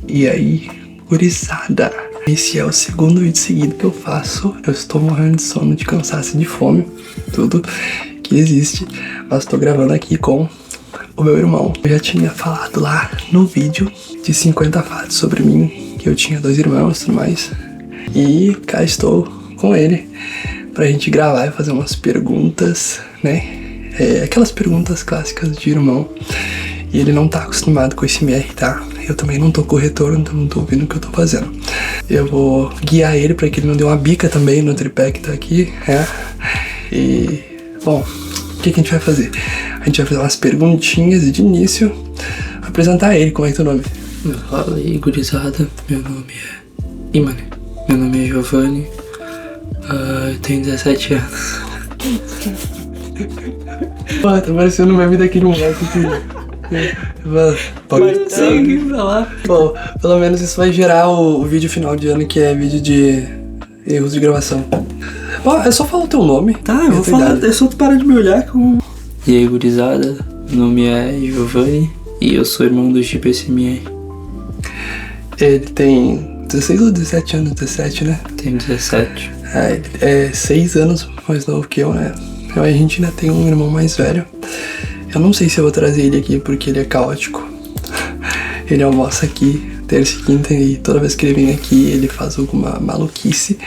E aí, gurizada, esse é o segundo vídeo seguido que eu faço. Eu estou morrendo de sono, de cansaço e de fome, tudo que existe. Mas tô gravando aqui com o meu irmão. Eu já tinha falado lá no vídeo de 50 fatos sobre mim, que eu tinha 2 irmãos e tudo mais. E cá estou com ele pra gente gravar e fazer umas perguntas, né? Aquelas perguntas clássicas de irmão. E ele não tá acostumado com esse MR, tá? Eu também não tô corretor, então não tô ouvindo o que eu tô fazendo. Eu vou guiar ele pra que ele não dê uma bica também no tripé que tá aqui, E, bom, o que a gente vai fazer? A gente vai fazer umas perguntinhas e de início apresentar ele. Como é que é o nome? Fala aí, gurizada. Meu nome é... Meu nome é Giovanni. Eu tenho 17 anos. Pô, tá parecendo um meme daquele moleque que... Pode seguir pra lá. Bom, pelo menos isso vai gerar o vídeo final de ano, que é vídeo de erros de gravação. Bom, é só falar o teu nome. Tá, eu vou falar, é só tu parar de me olhar com... E aí, gurizada, meu nome é Giovanni e eu sou irmão do GPSMR. Ele tem 16 ou 17 anos? 17, né? Tenho 17. Ele é 6 anos mais novo que eu, né? A gente ainda tem um irmão mais velho. Eu não sei se eu vou trazer ele aqui porque ele é caótico. Ele almoça aqui terça e quinta e toda vez que ele vem aqui ele faz alguma maluquice.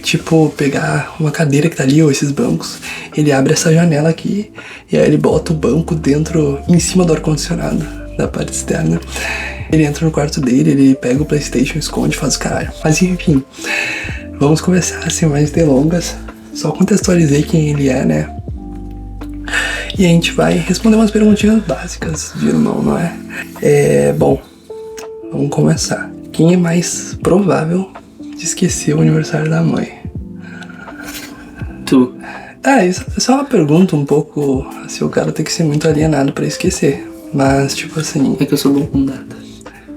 Tipo, pegar uma cadeira que tá ali ou esses bancos. Ele abre essa janela aqui e aí ele bota o banco dentro, em cima do ar-condicionado da parte externa. Ele entra no quarto dele, ele pega o PlayStation, esconde, faz o caralho. Mas enfim, vamos começar sem mais delongas. Só contextualizei quem ele é, né? E a gente vai responder umas perguntinhas básicas de irmão, não é? Bom, vamos começar. Quem é mais provável de esquecer o aniversário da mãe? Tu. Isso é uma pergunta um pouco... Assim, o cara tem que ser muito alienado pra esquecer. Mas, tipo assim... É que eu sou bom com data.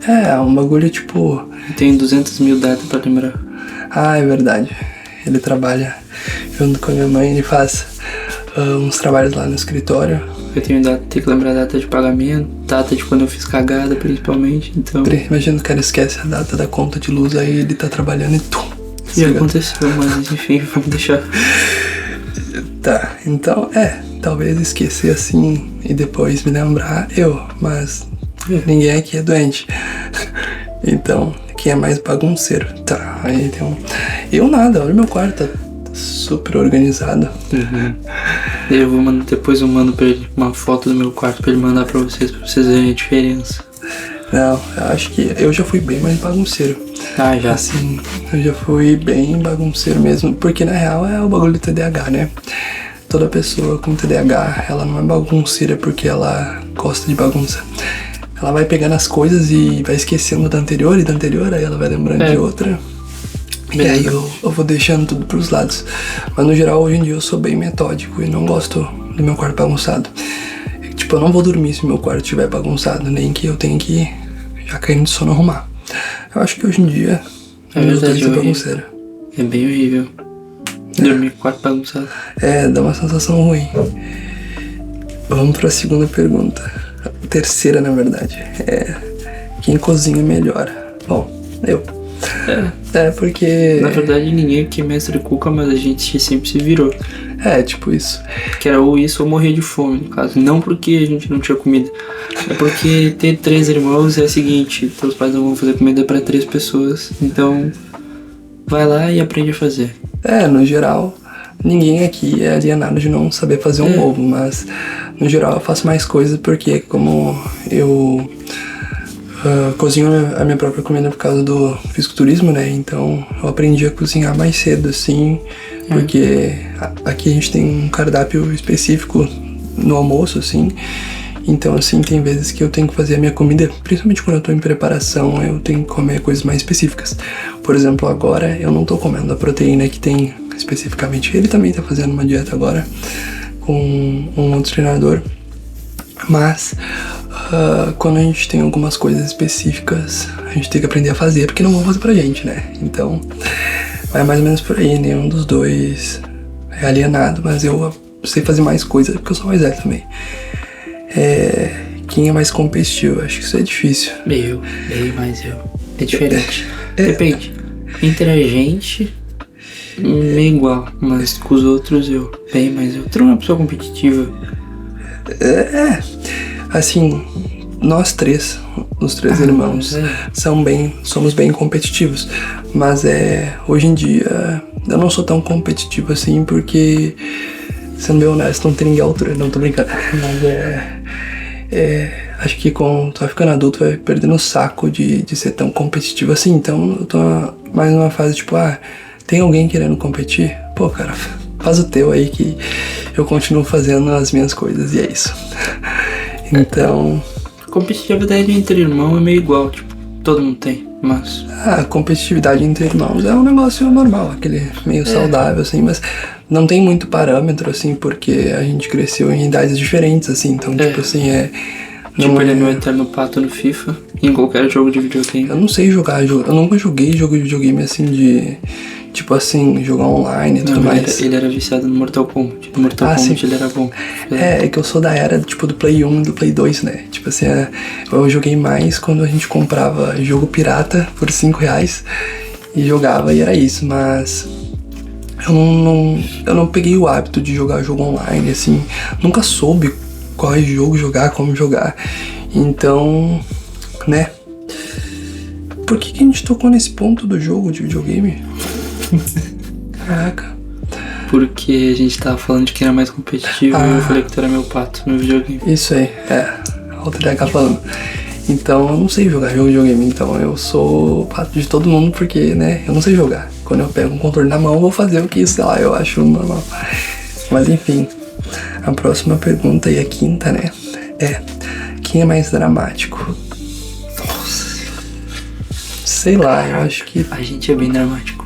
É um bagulho, tipo... Eu tenho 200 mil datas pra lembrar. É verdade. Ele trabalha junto com a minha mãe, ele faz... uns trabalhos lá no escritório. Eu tenho que lembrar a data de pagamento, data de quando eu fiz cagada, principalmente, então... Imagina o cara esquece a data da conta de luz, aí ele tá trabalhando e tum. E aconteceu, mas enfim, vamos deixar. Tá, então, talvez esquecer assim e depois me lembrar mas ninguém aqui é doente. Então, quem é mais bagunceiro? Tá, aí tem um... Eu nada, olha meu quarto, tá super organizado. Depois eu mando pra ele uma foto do meu quarto pra ele mandar pra vocês verem a diferença. Não, eu acho que eu já fui bem mais bagunceiro. Já. Assim, eu já fui bem bagunceiro mesmo, porque na real é o bagulho do TDAH, né? Toda pessoa com TDAH, ela não é bagunceira porque ela gosta de bagunça. Ela vai pegando as coisas e vai esquecendo da anterior, aí ela vai lembrando de outra. E aí eu vou deixando tudo pros lados. Mas no geral, hoje em dia eu sou bem metódico e não gosto do meu quarto bagunçado. Tipo, eu não vou dormir se meu quarto estiver bagunçado, nem que eu tenha que, já caindo de sono, arrumar. Eu acho que hoje em dia meus dois é bagunceiro. É bem horrível dormir com o quarto bagunçado. Dá uma sensação ruim. Vamos pra segunda pergunta. A terceira, na verdade. Quem cozinha melhor? Bom, eu. Porque... Na verdade, ninguém aqui é mestre cuca, mas a gente sempre se virou. Tipo isso. Que era ou isso ou morrer de fome, no caso. Não porque a gente não tinha comida. É porque ter 3 irmãos é o seguinte: teus pais não vão fazer comida pra 3 pessoas. Então, vai lá e aprende a fazer. No geral, ninguém aqui é alienado de não saber fazer um ovo. Mas, no geral, eu faço mais coisas porque como eu... cozinho a minha própria comida por causa do fisiculturismo, né? Então eu aprendi a cozinhar mais cedo, assim, porque aqui a gente tem um cardápio específico no almoço, assim. Então, assim, tem vezes que eu tenho que fazer a minha comida, principalmente quando eu tô em preparação, eu tenho que comer coisas mais específicas. Por exemplo, agora eu não tô comendo a proteína que tem especificamente. Ele também tá fazendo uma dieta agora com um outro treinador. Mas quando a gente tem algumas coisas específicas, a gente tem que aprender a fazer, porque não vão fazer pra gente, né? Então, vai mais ou menos por aí, nenhum dos dois é alienado, mas eu sei fazer mais coisas, porque eu sou mais velho também. Quem é mais competitivo? Acho que isso é difícil. Bem mais eu. É diferente. Depende. Entre a gente, meio igual. Mas com os outros, bem mais. Eu tenho uma pessoa competitiva. Assim, nós três, os três irmãos, somos bem competitivos. Mas hoje em dia, eu não sou tão competitivo assim, porque, sendo bem honesto, não tem ninguém à altura, não tô brincando. Mas acho que quando tu vai ficando adulto, vai perdendo o saco de ser tão competitivo assim. Então eu tô mais numa fase tipo, tem alguém querendo competir? Pô, cara, faz o teu aí que eu continuo fazendo as minhas coisas e é isso. Então... competitividade entre irmãos é meio igual, tipo, todo mundo tem, mas... a competitividade entre irmãos é um negócio normal, aquele meio saudável, assim, mas não tem muito parâmetro, assim, porque a gente cresceu em idades diferentes, assim, então, tipo assim, Tipo, ele é meu eterno pato no FIFA, em qualquer jogo de videogame. Eu não sei jogar, eu nunca joguei jogo de videogame, assim, de... tipo assim, jogar online e tudo mais. Ele era viciado no Mortal Kombat. No Mortal Kombat sim. ele era bom. É que eu sou da era, tipo, do Play 1 e do Play 2, né? Tipo assim, eu joguei mais quando a gente comprava jogo pirata por R$5 e jogava e era isso, mas... Eu não peguei o hábito de jogar jogo online, assim. Nunca soube qual jogo jogar, como jogar. Então, né? Por que a gente tocou nesse ponto do jogo de videogame? Caraca. Porque a gente tava falando de quem era mais competitivo e eu falei que tu era meu pato no videogame. Isso aí, outra ideia que falando. Então eu não sei jogar jogo de videogame, então eu sou o pato de todo mundo porque, né, eu não sei jogar. Quando eu pego um controle na mão, eu vou fazer o que, sei lá, eu acho normal. Mas enfim, a próxima pergunta e a quinta, né, quem é mais dramático? Nossa. Sei lá, eu acho que... a gente é bem dramático.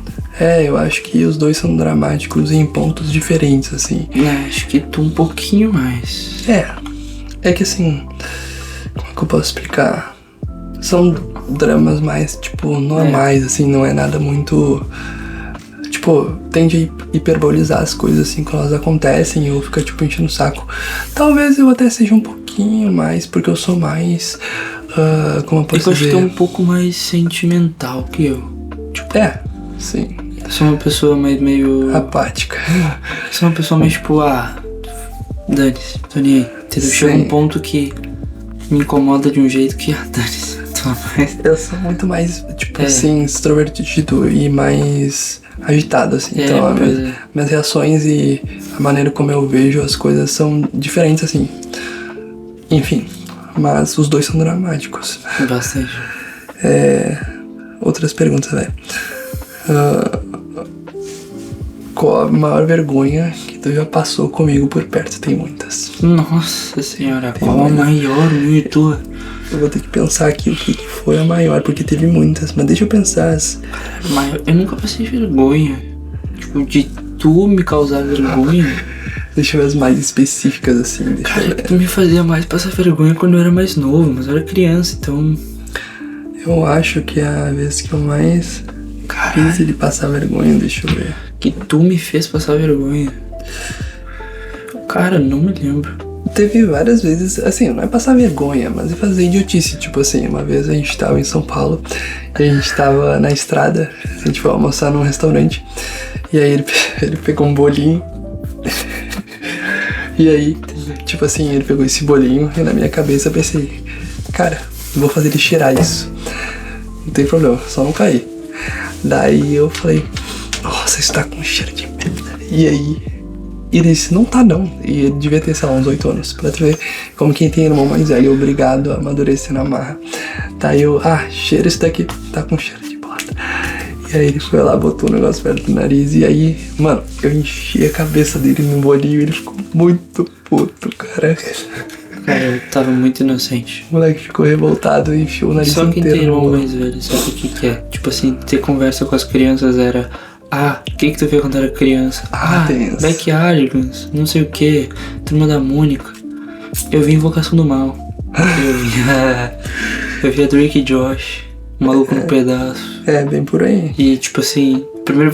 Eu acho que os dois são dramáticos em pontos diferentes, assim. Acho que tu um pouquinho mais. É que assim, como é que eu posso explicar? São dramas mais, tipo, normais, assim, não é nada muito... Tipo, tende a hiperbolizar as coisas, assim, quando elas acontecem, eu fico, tipo, enchendo o saco. Talvez eu até seja um pouquinho mais, porque eu sou mais... como eu posso dizer? Eu acho que tu é um pouco mais sentimental que eu. Tipo, sim. Eu sou uma pessoa meio... apática. Sou uma pessoa mais, tipo, dane-se, tô nem aí. Entendeu? Chega um ponto que me incomoda de um jeito que, dane-se. Eu sou muito mais, tipo assim, extrovertido e mais agitado, assim. Então, minhas reações e a maneira como eu vejo as coisas são diferentes, assim. Enfim, mas os dois são dramáticos. Bastante. Outras perguntas, velho. Qual a maior vergonha que tu já passou comigo por perto? Tem muitas. Nossa senhora, qual a maior minha e tua? Eu vou ter que pensar aqui o que foi a maior, porque teve muitas, mas deixa eu pensar. Eu nunca passei vergonha. Tipo, de tu me causar vergonha. Deixa eu ver as mais específicas, assim. Tu me fazia mais passar vergonha quando eu era mais novo, mas eu era criança, então... Eu acho que a vez que eu mais fiz ele passar vergonha, deixa eu ver. Que tu me fez passar vergonha. Cara, não me lembro. Teve várias vezes, assim, não é passar vergonha, mas é fazer idiotice. Tipo assim, uma vez a gente tava em São Paulo e a gente tava na estrada, a gente foi almoçar num restaurante e aí ele pegou um bolinho e aí, tipo assim, ele pegou esse bolinho e na minha cabeça eu pensei, cara, vou fazer ele cheirar isso. Não tem problema, só não cair. Daí eu falei, nossa, isso tá com cheiro de merda. E aí... E ele disse, não tá não. E ele devia ter, sei lá, uns 8 anos. Pra tu ver como quem tem irmão mais velho, obrigado a amadurecer na marra. Daí eu, cheira isso daqui, tá com cheiro de bota. E aí ele foi lá, botou o negócio perto do nariz. E aí, mano, eu enchi a cabeça dele no bolinho e ele ficou muito puto, cara. Cara, eu tava muito inocente. O moleque ficou revoltado e enfiou o nariz inteiro. Só quem tem irmão no... mais velho sabe o que é. Tipo assim, ter conversa com as crianças era... o que tu fez quando era criança? Backyardigans, não sei o que, Turma da Mônica. Eu vi Invocação do Mal. Eu vi a Drake e Josh, Maluco no Pedaço. Bem por aí. E tipo assim, primeira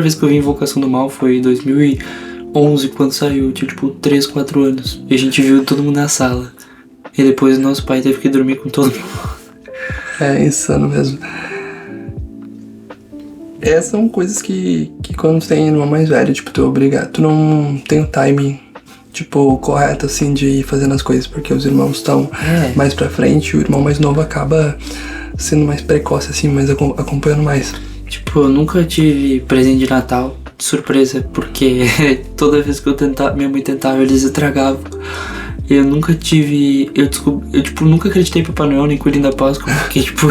vez que eu vi Invocação do Mal foi em 2011, quando saiu. Eu tinha tipo 3, 4 anos. E a gente viu todo mundo na sala. E depois nosso pai teve que dormir com todo mundo. É insano mesmo. Essas são coisas que quando tu tem irmão mais velho, tipo, tu é obrigado. Tu não tem o timing, tipo, correto, assim, de ir fazendo as coisas, porque os irmãos estão mais pra frente e o irmão mais novo acaba sendo mais precoce, assim, mas acompanhando mais. Tipo, eu nunca tive presente de Natal de surpresa, porque toda vez que minha mãe tentava, eles estragavam. Eu nunca tive. Eu tipo, nunca acreditei em Papai Noel nem Coelhinho da Páscoa, porque, tipo,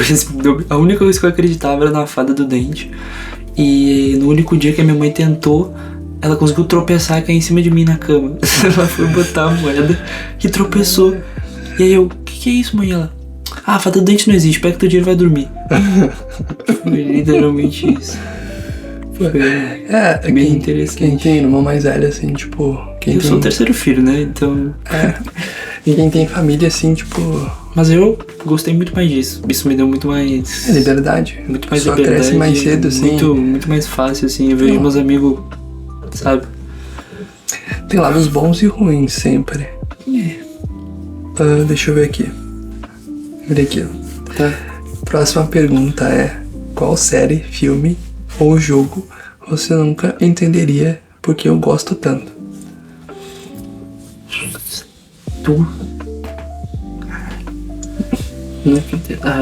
a única coisa que eu acreditava era na fada do dente. E no único dia que a minha mãe tentou, ela conseguiu tropeçar e cair em cima de mim na cama. Ela foi botar a moeda e tropeçou. E aí eu, que é isso, mãe? Ela, a fada do dente não existe, pega teu dinheiro e vai dormir. Foi literalmente isso. Foi bem interessante. Quem tem irmão mais velho, assim, tipo... Eu sou o terceiro filho, né? Então... E quem tem família, assim, tipo... Mas eu gostei muito mais disso. Isso me deu muito mais... liberdade. Muito mais só liberdade. Cresce mais cedo, assim. Muito mais fácil, assim. Eu vejo meus amigos, sabe? Tem lados bons e ruins, sempre. Deixa eu ver aqui. Olha aqui, ó. Tá. Próxima pergunta é... Qual série, filme ou jogo você nunca entenderia porque eu gosto tanto? Tu?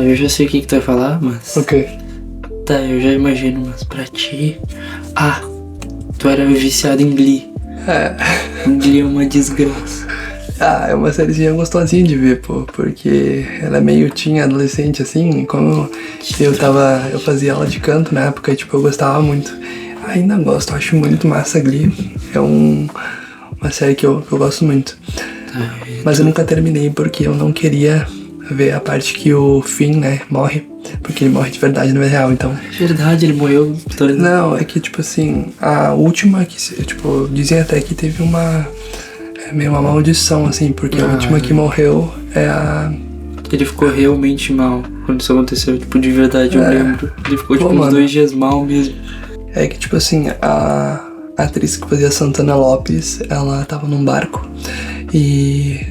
Eu já sei o que tu vai falar, mas... Ok. Tá, eu já imagino, mas pra ti... tu era viciado em Glee. Glee é uma desgraça. É uma sériezinha gostosinha de ver, pô, porque ela é meio teen adolescente, assim, como eu fazia aula de canto na época, e, tipo, eu gostava muito. Ainda gosto, acho muito massa Glee. É uma série que eu gosto muito. Mas eu nunca terminei porque eu não queria ver a parte que o Finn, né, morre. Porque ele morre de verdade, não é real, então... Verdade, ele morreu. Não, é que, tipo assim, a última que, tipo, dizem até que teve meio uma maldição, assim, porque a última que morreu é a... Ele ficou realmente mal quando isso aconteceu, tipo, de verdade, eu lembro. Ele ficou, tipo, uns 2 dias mal mesmo. É que, tipo assim, a atriz que fazia Santana Lopes, ela tava num barco e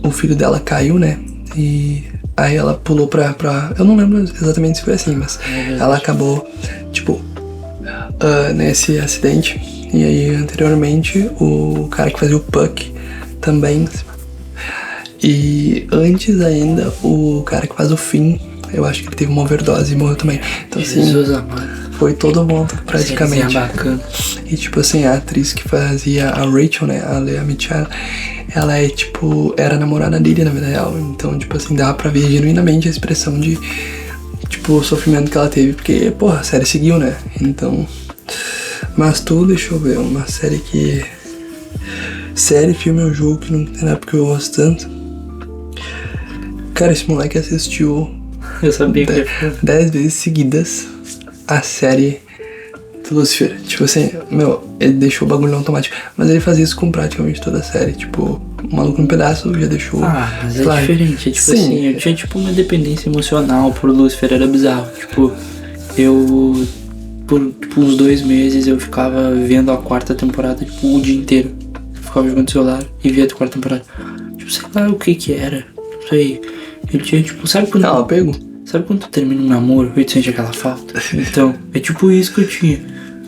o filho dela caiu, né? E aí ela pulou pra... Eu não lembro exatamente se foi assim, mas ela acabou, tipo, nesse acidente. E aí, anteriormente, o cara que fazia o Puck também. E antes ainda, o cara que faz o Finn, eu acho que ele teve uma overdose e morreu também. Então, assim, Jesus amado. Foi todo mundo, praticamente. Bacana. E, tipo assim, a atriz que fazia a Rachel, né, a Lea Michele, ela é, tipo, era namorada dele na vida real. Então, tipo assim, dá pra ver genuinamente a expressão de, tipo, o sofrimento que ela teve. Porque, porra, a série seguiu, né? Então... Mas deixa eu ver, uma série que... Série, filme ou jogo que não tem nada porque eu gosto tanto. Cara, esse moleque assistiu... Eu sabia que 10 vezes seguidas a série do Lucifer. Tipo assim, ele deixou o bagulho automático. Mas ele fazia isso com praticamente toda a série. Tipo, o Maluco no Pedaço já deixou... mas é diferente. É tipo assim, eu tinha tipo uma dependência emocional por Lucifer, era bizarro. Tipo, eu... Por tipo, uns 2 meses eu ficava vendo a 4ª temporada, tipo, o dia inteiro. Eu ficava jogando celular e via a 4ª temporada. Tipo, sei lá o que era. Não sei. Eu tinha, tipo, sabe quando... Ela pegou. Sabe quando tu termina um namoro e tu sente aquela falta? Então, é tipo isso que eu tinha.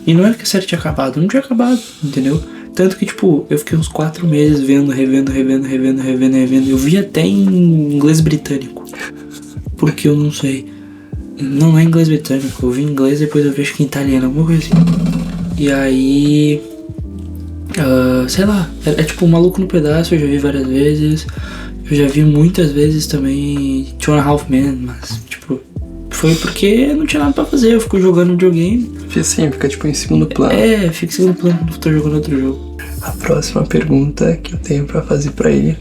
E não é que a série tinha acabado, não tinha acabado, entendeu? Tanto que, tipo, eu fiquei uns 4 meses revendo. Eu vi até em inglês britânico. Porque eu não sei. Não é inglês britânico, eu vi em inglês, depois eu vejo que em italiano, alguma coisa assim. E aí... sei lá, é tipo um Maluco no Pedaço, eu já vi várias vezes. Eu já vi muitas vezes também 2.5 Men, mas tipo... Foi porque não tinha nada pra fazer, eu fico jogando videogame. Sim, fica tipo em segundo plano. Fica em segundo plano quando eu tô jogando outro jogo. A próxima pergunta que eu tenho pra fazer pra ele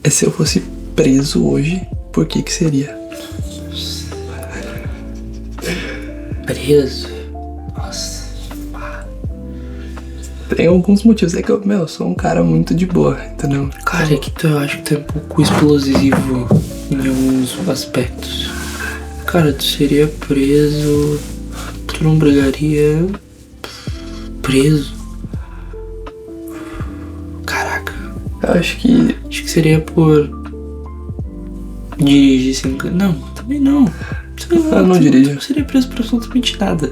é: se eu fosse preso hoje, por que seria? Preso? Nossa. Tem alguns motivos, é que eu sou um cara muito de boa, entendeu? Cara, é que eu acho que tu é um pouco explosivo em alguns aspectos. Cara, tu seria preso... Tu não brigaria... Preso? Caraca. Eu acho que seria por... Dirigir sem... Não, Também não. Eu não diria. Não seria preso por absolutamente nada.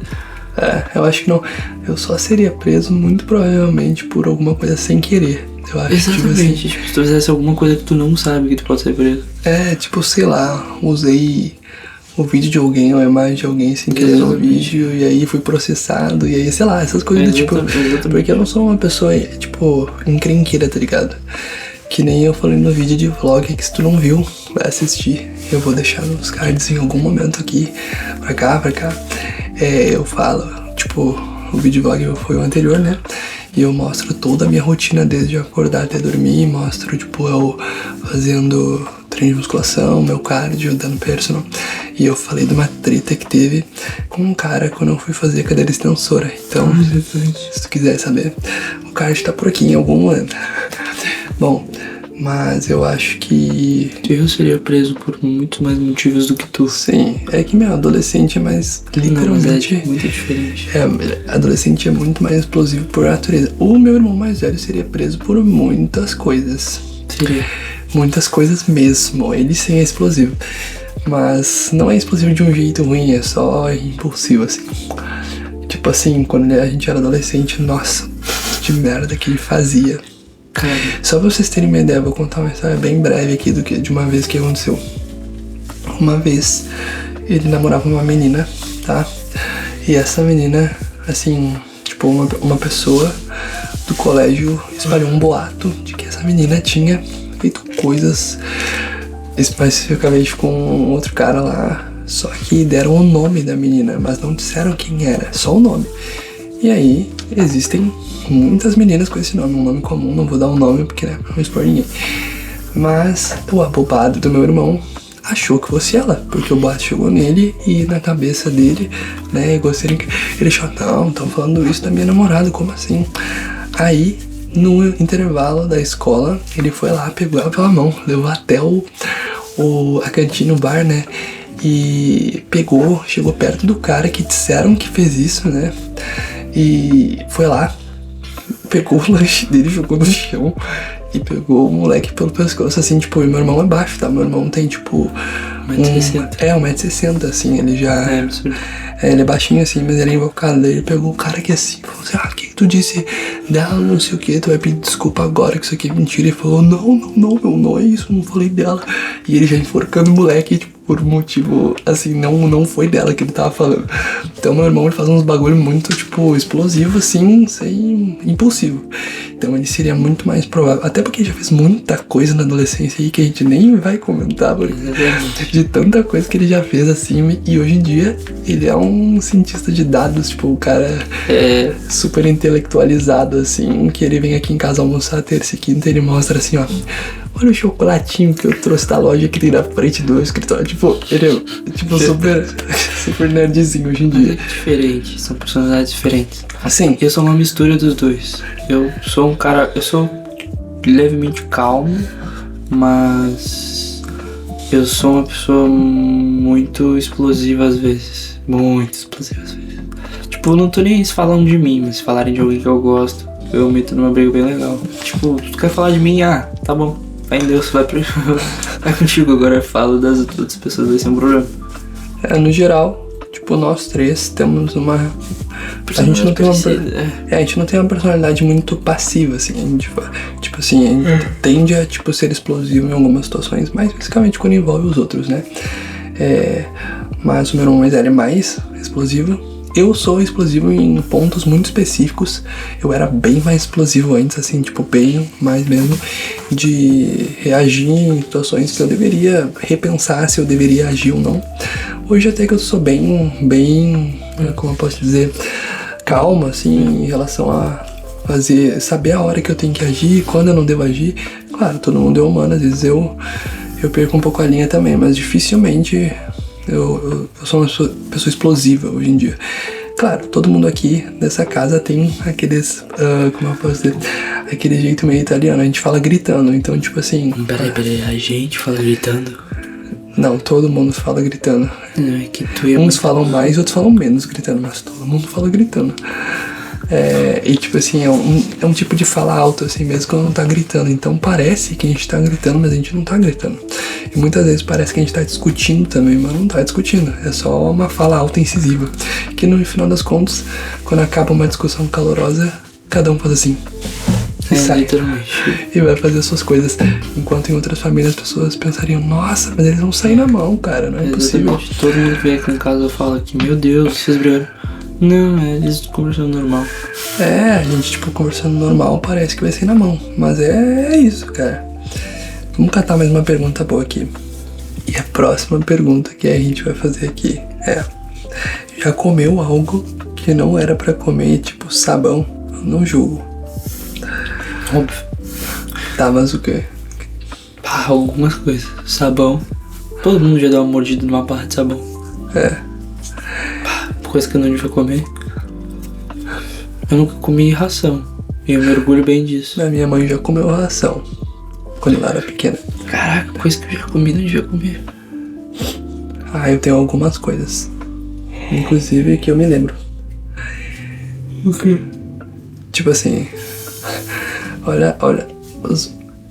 Eu acho que não. Eu só seria preso muito provavelmente por alguma coisa sem querer. Eu acho. Exatamente. Tipo, se tu fizesse alguma coisa que tu não sabe que tu pode ser preso. Tipo, sei lá, usei o vídeo de alguém ou a imagem de alguém sem querer no vídeo e aí fui processado e aí, sei lá, essas coisas Exatamente. Porque eu não sou uma pessoa, tipo, encrenqueira, tá ligado? Que nem eu falei no vídeo de vlog que se tu não viu, vai assistir. Eu vou deixar nos cards em algum momento aqui, pra cá. Eu falo, tipo, o vídeo vlog foi o anterior, né? E eu mostro toda a minha rotina desde acordar até dormir. Mostro, tipo, eu fazendo treino de musculação, meu cardio, dando personal. E eu falei de uma treta que teve com um cara quando eu fui fazer cadeira extensora. Então, se tu quiser saber, o card tá por aqui em algum momento. Bom, mas eu acho que... Eu seria preso por muitos mais motivos do que tu. Sim, é que meu adolescente é mais literalmente... Não, mas é muito diferente. Adolescente é muito mais explosivo por natureza. O meu irmão mais velho seria preso por muitas coisas. Seria. Muitas coisas mesmo. Ele sim é explosivo. Mas não é explosivo de um jeito ruim, é só impulsivo, assim. Tipo assim, quando a gente era adolescente, nossa, de merda que ele fazia. Cara. Só pra vocês terem uma ideia, vou contar uma história bem breve aqui de uma vez que aconteceu. Uma vez, ele namorava uma menina, tá? E essa menina, assim, tipo, uma pessoa do colégio espalhou um boato de que essa menina tinha feito coisas especificamente com outro cara lá. Só que deram o nome da menina, mas não disseram quem era, só o nome. E aí, existem muitas meninas com esse nome, um nome comum, não vou dar um nome porque, né, não expor ninguém. Mas o abobado do meu irmão achou que fosse ela, porque o boato chegou nele e na cabeça dele, né, egocêntrico, ele achou, não, estão falando isso da minha namorada, como assim? Aí, no intervalo da escola, ele foi lá, pegou ela pela mão, levou até a cantina, o bar, né, e chegou perto do cara que disseram que fez isso, né, e foi lá, pegou o lanche dele, jogou no chão e pegou o moleque pelo pescoço, assim, tipo, e meu irmão é baixo, tá? Meu irmão tem, tipo... 1,60m. 1,60m, assim, ele já... É absurdo. Ele é baixinho, assim, mas ele é invocado. Daí ele pegou o cara aqui assim, falou assim, o que tu disse dela, não sei o que, tu vai pedir desculpa agora que isso aqui é mentira. Ele falou, não é isso, não falei dela. E ele já enforcando o moleque, tipo, por um motivo, assim, não foi dela que ele tava falando. Então meu irmão, ele faz uns bagulho muito, tipo, explosivo, assim, sem impulsivo. Então ele seria muito mais provável, até porque ele já fez muita coisa na adolescência aí que a gente nem vai comentar, porque de tanta coisa que ele já fez, assim, e hoje em dia ele é um cientista de dados, tipo, o cara é super intelectualizado, assim, que ele vem aqui em casa almoçar terça e quinta e ele mostra assim, ó, olha o chocolatinho que eu trouxe da loja que tem na frente do meu escritório. Tipo, ele é tipo, super nerdzinho hoje em dia. É diferente, são personalidades diferentes. Assim, Eu sou uma mistura dos dois. Eu sou um cara, eu sou levemente calmo, mas eu sou uma pessoa muito explosiva às vezes. Muito explosiva às vezes. Tipo, não tô nem falando de mim, mas se falarem de alguém que eu gosto, eu meto numa briga bem legal. Tipo, tu quer falar de mim? Tá bom. Vai em Deus, vai contigo. Agora eu falo das outras pessoas, vai ser um problema. No geral, tipo, nós três temos uma... A gente não tem uma personalidade muito passiva, assim. A gente, tipo assim, a gente tende a, tipo, ser explosivo em algumas situações, mas basicamente quando envolve os outros, né? Mas o meu irmão mais velho é mais explosivo. Eu sou explosivo em pontos muito específicos. Eu era bem mais explosivo antes, assim, tipo, bem mais mesmo, de reagir em situações que eu deveria repensar se eu deveria agir ou não. Hoje até que eu sou bem, como eu posso dizer, calma, assim, em relação a saber a hora que eu tenho que agir, quando eu não devo agir. Claro, todo mundo é humano, às vezes eu perco um pouco a linha também, mas dificilmente... Eu sou uma pessoa explosiva hoje em dia. Claro, todo mundo aqui nessa casa tem aqueles, como eu posso dizer, aquele jeito meio italiano, a gente fala gritando, então tipo assim... Peraí, a gente fala gritando? Não, todo mundo fala gritando. Não, é que tu Uns falam mais, outros falam menos gritando, mas todo mundo fala gritando. E tipo assim, é um tipo de fala alto, assim, mesmo quando não tá gritando. Então parece que a gente tá gritando, mas a gente não tá gritando. E muitas vezes parece que a gente tá discutindo também, mas não tá discutindo. É só uma fala alta e incisiva. Que no final das contas, quando acaba uma discussão calorosa, cada um faz assim. E sai. Literalmente. E vai fazer as suas coisas. Enquanto em outras famílias as pessoas pensariam, nossa, mas eles vão sair na mão, cara, não é possível. Todo mundo vem aqui em casa e fala que, meu Deus, vocês brigaram. Não, eles conversando normal. A gente, tipo, conversando normal, parece que vai ser na mão. Mas é isso, cara. Vamos catar mais uma pergunta boa aqui. E a próxima pergunta que a gente vai fazer aqui é: já comeu algo que não era pra comer, tipo sabão? Não julgo. Óbvio. Tá, mas o quê? Algumas coisas. Sabão. Todo mundo já dá uma mordida numa barra de sabão. Coisa que eu não devia comer. Eu nunca comi ração. E eu me orgulho bem disso. A minha mãe já comeu ração quando ela era pequena. Caraca, coisa que eu já comi não devia comer. Eu tenho algumas coisas. Inclusive que eu me lembro. O quê? Tipo assim, olha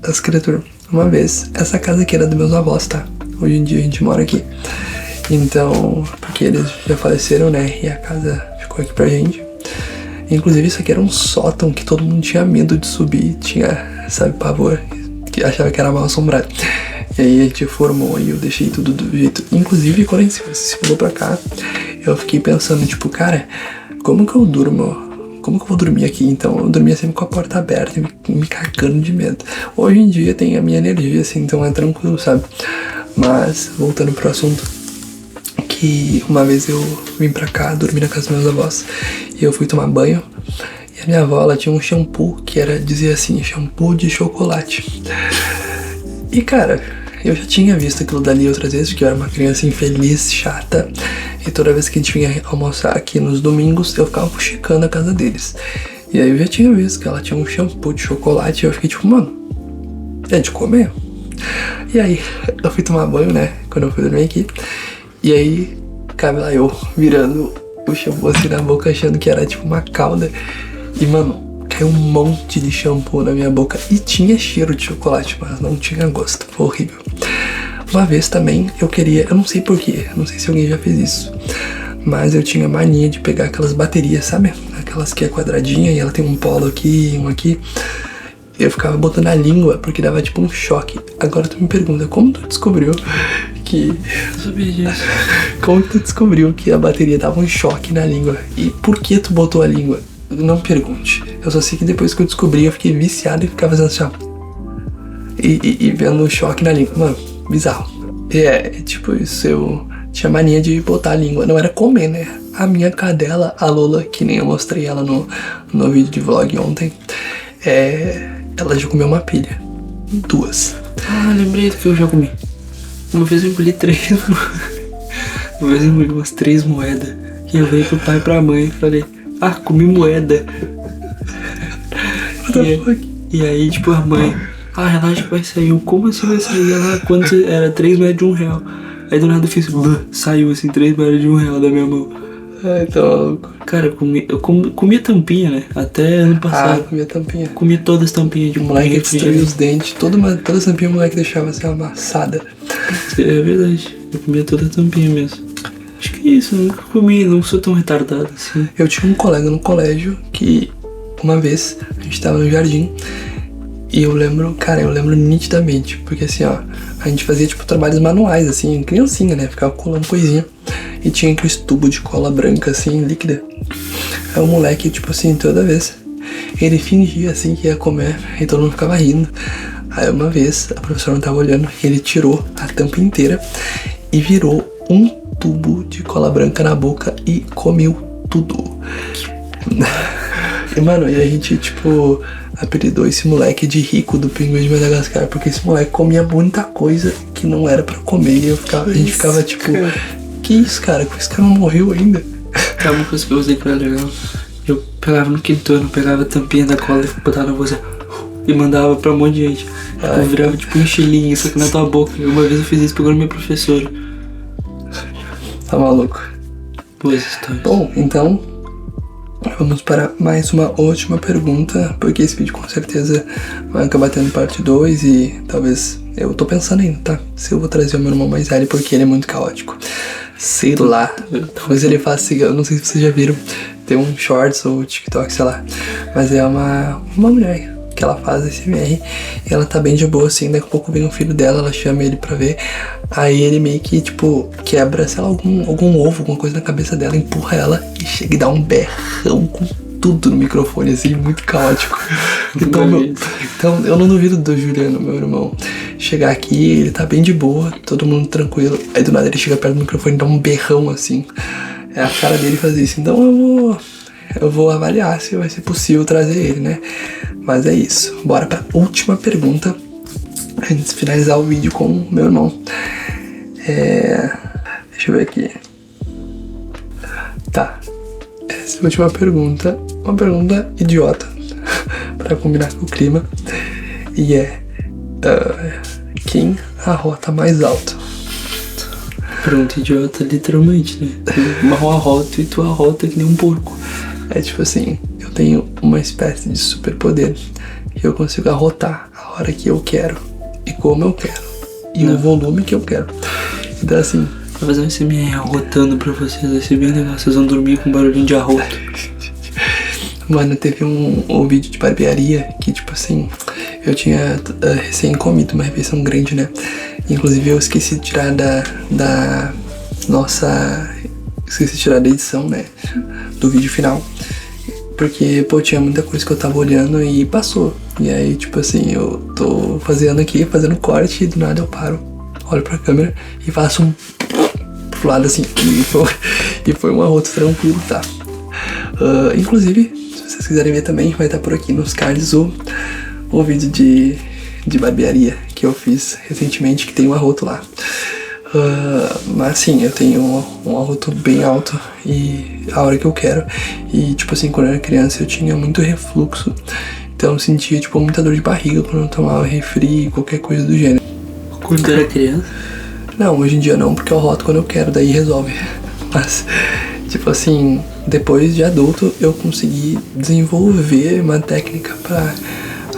as criaturas. Uma vez, essa casa aqui era dos meus avós, tá? Hoje em dia a gente mora aqui. Então, porque eles já faleceram, né? E a casa ficou aqui pra gente. Inclusive isso aqui era um sótão que todo mundo tinha medo de subir. Tinha, sabe, pavor. Que achava que era mal assombrado. E aí a gente formou e eu deixei tudo do jeito. Inclusive quando a gente se mudou pra cá, eu fiquei pensando, tipo, cara, como que eu durmo? Como que eu vou dormir aqui? Então eu dormia sempre com a porta aberta, me cagando de medo. Hoje em dia tem a minha energia, assim, então é tranquilo, sabe? Mas, voltando pro assunto, que uma vez eu vim pra cá, dormi na casa dos meus avós, e eu fui tomar banho, e a minha avó, ela tinha um shampoo que dizia assim, shampoo de chocolate. E cara, eu já tinha visto aquilo dali outras vezes, porque eu era uma criança infeliz, chata, e toda vez que a gente vinha almoçar aqui nos domingos, eu ficava fuxicando a casa deles. E aí eu já tinha visto que ela tinha um shampoo de chocolate, e eu fiquei tipo, mano, é de comer? E aí, eu fui tomar banho, né, quando eu fui dormir aqui, e aí, cabe lá eu virando o shampoo assim na boca, achando que era tipo uma cauda, e mano, caiu um monte de shampoo na minha boca, e tinha cheiro de chocolate, mas não tinha gosto, foi horrível. Uma vez também eu não sei porquê, não sei se alguém já fez isso, mas eu tinha mania de pegar aquelas baterias, sabe? Aquelas que é quadradinha e ela tem um polo aqui e um aqui. Eu ficava botando a língua porque dava tipo um choque. Agora tu me pergunta, como tu descobriu que... Eu sabia disso. Como tu descobriu que a bateria dava um choque na língua? E por que tu botou a língua? Não me pergunte. Eu só sei que depois que eu descobri, eu fiquei viciado e ficava fazendo assim, ó. E vendo o choque na língua. Mano, bizarro. Tipo isso, eu tinha mania de botar a língua. Não era comer, né? A minha cadela, a Lola, que nem eu mostrei ela no vídeo de vlog ontem, ela já comeu uma pilha. 2. Lembrei do que eu já comi. Uma vez eu engoli 3. Uma vez eu engoli umas 3 moedas. E eu veio pro pai e pra mãe e falei, comi moeda. E aí, tipo, a mãe, relaxa que vai sair. Como assim vai sair? Ela, quanto era 3 moedas de R$1. Aí do nada eu fiz, saiu assim, 3 moedas de R$1 da minha mão. Tá maluco. Cara, eu comia tampinha, né? Até ano passado. Comia tampinha. Comia todas as tampinhas de moleque destruía os dentes. Toda tampinha o moleque deixava assim amassada. É verdade. Eu comia toda a tampinha mesmo. Acho que é isso, eu nunca comi, não sou tão retardado assim. Eu tinha um colega no colégio que uma vez a gente tava no jardim e eu lembro nitidamente, porque assim, ó, a gente fazia tipo trabalhos manuais, assim, criancinha, né? Ficava colando coisinha. E tinha aqueles tubos de cola branca, assim, líquida. Aí o moleque, tipo assim, toda vez, ele fingia, assim, que ia comer, e todo mundo ficava rindo. Aí uma vez, a professora não tava olhando, e ele tirou a tampa inteira e virou um tubo de cola branca na boca e comeu tudo. E, mano, e a gente, tipo, apelidou esse moleque de rico do Pinguim de Madagascar, porque esse moleque comia muita coisa que não era pra comer. E a gente ficava, tipo... Que isso, cara? Esse cara não morreu ainda? Tá, uma coisa que eu usei que era legal. Eu pegava no quinto ano, pegava a tampinha da cola e botava na bolsa e mandava pra um monte de gente. Eu virava tipo um enchilinho, só que na tua boca. Uma vez eu fiz isso pegando minha professora. Tá maluco? Boas histórias. Bom, então Vamos para mais uma última pergunta, porque esse vídeo com certeza vai acabar tendo parte 2 e talvez, eu tô pensando ainda, tá? Se eu vou trazer o meu irmão mais velho porque ele é muito caótico. Sei lá, talvez ele faça, eu não sei se vocês já viram, tem um shorts ou TikTok, sei lá, mas é uma mulher que ela faz SMR e ela tá bem de boa assim, daqui a pouco vem o filho dela, ela chama ele pra ver, aí ele meio que tipo quebra, sei lá, algum ovo, alguma coisa na cabeça dela, empurra ela e chega e dá um berrão com tudo no microfone, assim, muito caótico. Então eu não duvido do Juliano, meu irmão, chegar aqui, ele tá bem de boa, todo mundo tranquilo, aí do nada ele chega perto do microfone e dá um berrão assim, é a cara dele fazer isso, então eu vou avaliar se vai ser possível trazer ele, né? Mas é isso. Bora pra última pergunta antes de finalizar o vídeo com o meu irmão. Deixa eu ver aqui. Tá. Essa última pergunta, uma pergunta idiota pra combinar com o clima. E quem arrota mais alto? Pergunta idiota, literalmente, né? Uma arrota e tu arrota que nem um porco. É tipo assim, eu tenho uma espécie de superpoder que eu consigo arrotar a hora que eu quero e como eu quero e o volume que eu quero. Então assim, vou fazer um SMR arrotando pra vocês, vai ser bem legal, vocês vão dormir com barulhinho de arroto. Mano, teve um vídeo de barbearia que tipo assim, eu tinha recém comido uma refeição grande, né? Inclusive eu esqueci de tirar da edição, né, do vídeo final, porque, pô, tinha muita coisa que eu tava olhando e passou, e aí, tipo assim, eu tô fazendo corte e do nada eu paro, olho pra câmera e faço um pro lado assim, e foi um arroto tranquilo, tá? Inclusive, se vocês quiserem ver também, vai estar por aqui nos cards o vídeo de barbearia que eu fiz recentemente, que tem um arroto lá. Mas sim, eu tenho um arroto bem alto e a hora que eu quero. E tipo assim, quando eu era criança eu tinha muito refluxo, então eu sentia tipo muita dor de barriga quando eu tomava refri, qualquer coisa do gênero. Quando tu era criança? Não, hoje em dia não, porque eu arroto quando eu quero, daí resolve. Mas tipo assim, depois de adulto eu consegui desenvolver uma técnica pra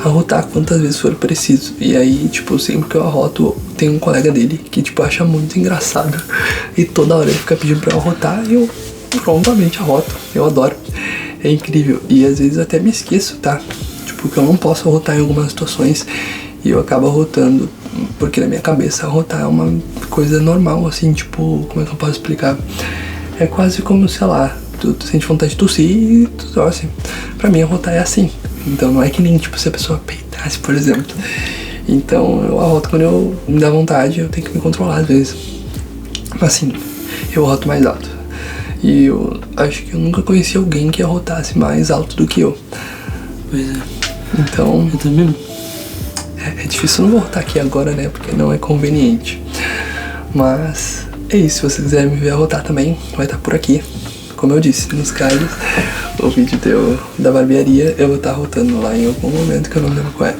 arrotar quantas vezes for preciso. E aí, tipo, sempre que eu arroto, tem um colega dele que, tipo, acha muito engraçado. E toda hora ele fica pedindo pra eu arrotar e eu prontamente arroto. Eu adoro. É incrível. E às vezes eu até me esqueço, tá? Tipo, que eu não posso arrotar em algumas situações e eu acabo arrotando. Porque na minha cabeça arrotar é uma coisa normal, assim, tipo, como é que eu posso explicar? É quase como, sei lá, tu sente vontade de tossir e tu tosse. Pra mim arrotar é assim. Então não é que nem tipo se a pessoa peitasse, por exemplo. Então eu arroto quando eu me dá vontade, eu tenho que me controlar às vezes. Mas assim, eu arroto mais alto. E eu acho que eu nunca conheci alguém que arrotasse mais alto do que eu. Pois é. Então, eu também não. É difícil, eu não vou arrotar aqui agora, né? Porque não é conveniente. Mas é isso, se você quiser me ver arrotar também, vai estar por aqui. Como eu disse, nos cards, o vídeo da barbearia, eu vou estar arrotando lá em algum momento que eu não lembro qual é.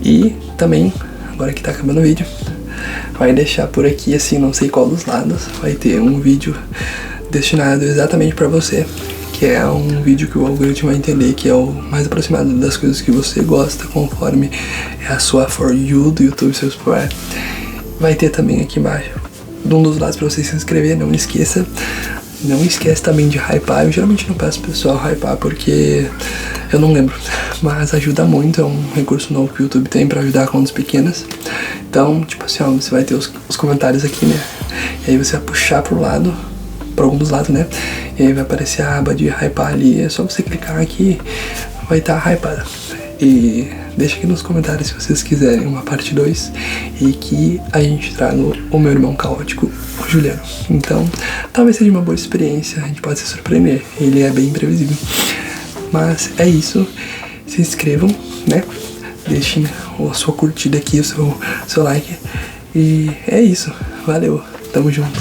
E também, agora que tá acabando o vídeo, vai deixar por aqui, assim, não sei qual dos lados, vai ter um vídeo destinado exatamente pra você, que é um vídeo que o algoritmo vai entender que é o mais aproximado das coisas que você gosta, conforme é a sua For You do YouTube, seu Explore. Vai ter também aqui embaixo, de um dos lados pra você se inscrever, não esqueça. Não esquece também de hypar. Eu geralmente não peço pro pessoal hypar porque eu não lembro, mas ajuda muito, é um recurso novo que o YouTube tem pra ajudar contas pequenas. Então, tipo assim, ó, você vai ter os comentários aqui, né? E aí você vai puxar pro lado, pra algum dos lados, né? E aí vai aparecer a aba de hypar ali, é só você clicar aqui, vai estar hypada. E deixa aqui nos comentários se vocês quiserem uma parte 2 e que a gente traga o meu irmão caótico, o Juliano. Então, talvez seja uma boa experiência, a gente pode se surpreender, ele é bem imprevisível. Mas é isso, se inscrevam, né? Deixem a sua curtida aqui, o seu like. E é isso, valeu, tamo junto.